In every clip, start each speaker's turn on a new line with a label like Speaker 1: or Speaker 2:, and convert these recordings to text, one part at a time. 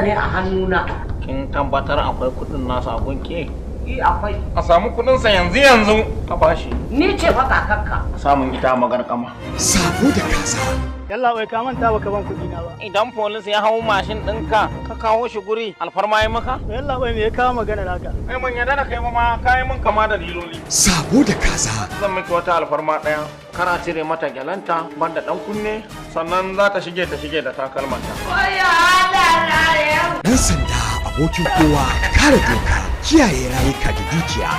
Speaker 1: ne a hannuna.
Speaker 2: Kin tabbatar akwai kudin nasu a gunki?
Speaker 1: Akwai.
Speaker 2: A samu kudin sa yanzu a bashi.
Speaker 1: Ni ce fa kakarka.
Speaker 2: Samun ita magarkama.
Speaker 3: Sabo da kaza.
Speaker 4: Yalla bai ka manta baka ban kudi na ba.
Speaker 2: Idan polis ya hau mashin ɗinka ka kawo shi guri alfarma ya maka?
Speaker 4: Yalla bai me ya kawo magana haka?
Speaker 2: Ai mun yarda da kai ma kai mun kama da diloli.
Speaker 3: Sabo da kaza.
Speaker 2: Zan miki wata alfarma ɗaya. Kara cire mata gyalanta banda ɗan kunne sannan za ta shige da takalmanta.
Speaker 3: Ɗan sanda abokin kowa kare doka kiyaye rayuka da dukiya.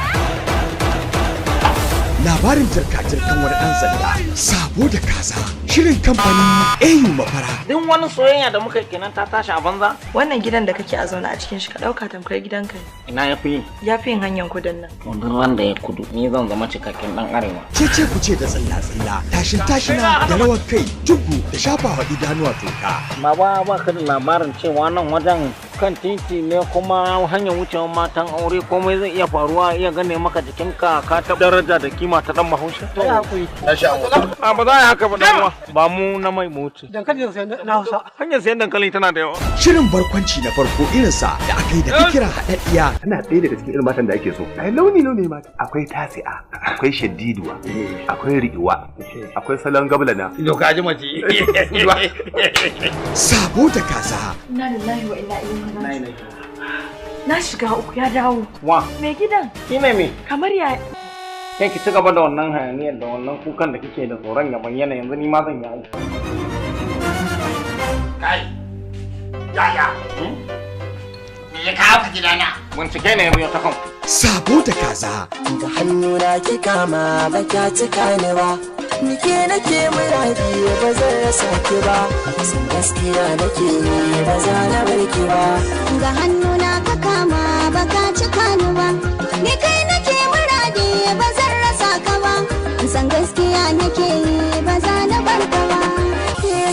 Speaker 3: Labarin jirka-jirkan wani ɗan sanda sabo da kaza shirin kamfanin AU Mafara.
Speaker 2: Duk wani soyayya da muka kenan ta tashi a banza.
Speaker 5: Wannan gidan da kake a zaune a cikin shi ka ɗauka tamkar gidanka ne.
Speaker 2: Ina ya fi
Speaker 5: Ya fi yin hanyar kudin nan.
Speaker 2: Wanda wanda ya kudu ni zan zama cikakken ɗan arewa.
Speaker 3: Cece ku ce da tsalla-tsalla tashin tashina da rawar kai jugu da shafawa idanuwa toka.
Speaker 2: Baba ba ka da labarin cewa nan wajen kan titi ne kuma hanyar wucewa matan aure komai zai iya faruwa iya gane maka jikinka ka ta daraja da kima ta dan bahaushe.
Speaker 4: Sai hakuri.
Speaker 2: Na sha a ba za a yi haka ba dan uwa. Ba mu na mai mutu.
Speaker 4: Dankalin sai na Hausa.
Speaker 2: Hanyar sayan dankali tana da yawa.
Speaker 3: Shirin barkwanci na farko irinsa da aka yi da fikira haɗaɗɗiya.
Speaker 6: Tana ɗaya daga cikin irin matan da ake so. Ai launi mata. Akwai tasi'a, akwai shaddiduwa, akwai ri'iwa, akwai salon gablana.
Speaker 2: Doka ji mace.
Speaker 3: Sabo da kaza.
Speaker 5: Inna lillahi wa inna ilaihi raji'un. Na shiga uku ya dawo.
Speaker 2: Wa
Speaker 5: Me gidan?
Speaker 2: shi ne me?
Speaker 5: Kamar ya
Speaker 2: Kai ki ci gaba da wannan hayaniyar da wannan kukan da kike da tsoron ya bayyana yanzu ni ma zan yi aiki.
Speaker 1: Kai. Yaya. Me ya kawo ka gidana?
Speaker 2: Bincike ne yanzu ya ta kan.
Speaker 3: Sabo da kaza.
Speaker 7: Da hannuna ki kama ba kya cika ni ba. Nike nake muradi ba zan rasa ki ba. Sun gaskiya nake yi ba za na bar ki ba.
Speaker 8: Ga hannuna ka kama ba ka cika ni ba. Ni kai nake muradi ba zan rasa ka ba. San gaskiya nake yi ba za na bar ka ba.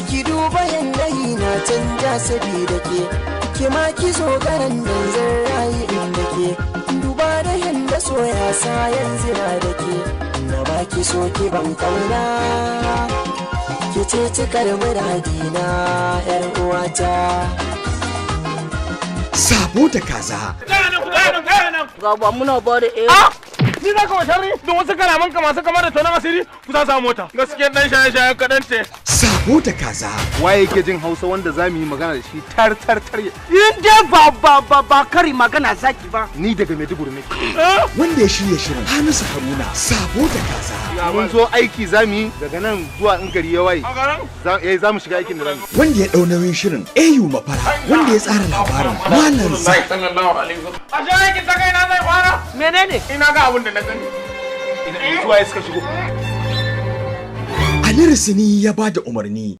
Speaker 7: Ki duba yanayi na canja sabida ke. Ki ma ki zo garan nan zan rayu inda ke. Duba da yanda so ya sa yanzu na da ke. Na baki so ki ban kauna. Ki ce cikar muradina yar uwata.
Speaker 3: Sabo da kaza.
Speaker 4: Ga ba muna ba da
Speaker 2: Ni za ka washarri don wasu kalaman ka masu kama da tonon asiri ku za samu mota. Gaskiyar dan shaye-shaye kaɗan ce.
Speaker 3: Sabo da kaza.
Speaker 6: Waye yake jin Hausa wanda za mu yi magana da shi tar.
Speaker 4: in dai ba kari magana zaki ba.
Speaker 6: Ni daga Maiduguri nake.
Speaker 3: Wanda ya shirya shirin Hamisu Haruna. Sabo da kaza.
Speaker 6: Mun zo aiki za mu yi daga nan zuwa in gari ya waye.
Speaker 2: A garin?
Speaker 6: Za mu shiga aikin da zamu.
Speaker 3: Wanda ya ɗau nauyin shirin AU Mafara. Wanda ya tsara labarin Malam Sa.
Speaker 2: Sallallahu alaihi wasallam. A shi aikin ta kai na zai fara.
Speaker 4: Menene?
Speaker 2: Ina ga abin da na gani.
Speaker 6: Zuwa suka shigo.
Speaker 3: Ali Risini ya ba da umarni.